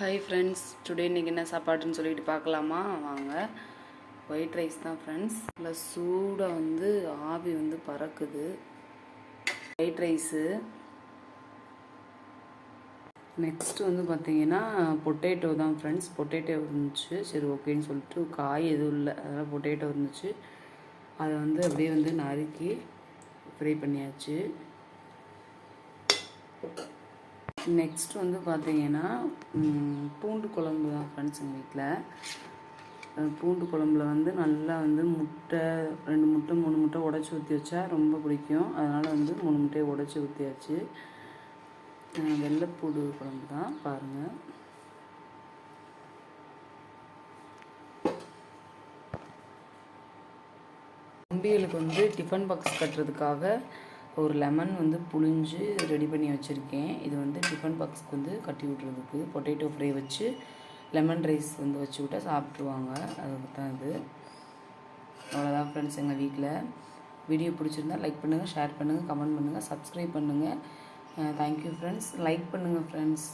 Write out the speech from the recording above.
Hi friends, today இன்றைக்கி என்ன சாப்பாடுன்னு சொல்லிட்டு பார்க்கலாமா வாங்க. ஒயிட் ரைஸ் தான் ஃப்ரெண்ட்ஸ். இல்லை சூடாக ஆவி பறக்குது. White rice. நெக்ஸ்ட்டு பார்த்தீங்கன்னா பொட்டேட்டோ தான் ஃப்ரெண்ட்ஸ். பொட்டேட்டோ இருந்துச்சு, சரி ஓகேன்னு சொல்லிட்டு காய் எதுவும் இல்லை, அதனால் பொட்டேட்டோ இருந்துச்சு. அதை அப்படியே நறுக்கி ஃப்ரை பண்ணியாச்சு. நெக்ஸ்ட் பார்த்தீங்கன்னா பூண்டு குழம்பு தான் ஃப்ரெண்ட்ஸ். எங்கள் வீட்டில் பூண்டு குழம்புல நல்லா முட்டை 2 முட்டை 3 முட்டை உடச்சி ஊற்றி வச்சா ரொம்ப பிடிக்கும். அதனால் 3 முட்டையை உடச்சி ஊற்றியாச்சு. வெள்ளைப்பூடு குழம்பு தான் பாருங்கள். தம்பிகளுக்கு டிஃபன் பாக்ஸ் கட்டுறதுக்காக ஒரு லெமன் புழிஞ்சு ரெடி பண்ணி வச்சுருக்கேன். இது டிஃபன் பாக்ஸ்க்கு கட்டி விட்றதுக்கு. பொட்டேட்டோ ஃப்ரை வச்சு லெமன் ரைஸ் வச்சு விட்டால் சாப்பிட்ருவாங்க. அதுக்கு தான் இது. அவ்வளோதான் ஃப்ரெண்ட்ஸ் எங்கள் வீட்டில். வீடியோ பிடிச்சிருந்தா லைக் பண்ணுங்கள், ஷேர் பண்ணுங்கள், கமெண்ட் பண்ணுங்கள், சப்ஸ்கிரைப் பண்ணுங்கள். Thank you friends. லைக் பண்ணுங்கள் ஃப்ரெண்ட்ஸ்.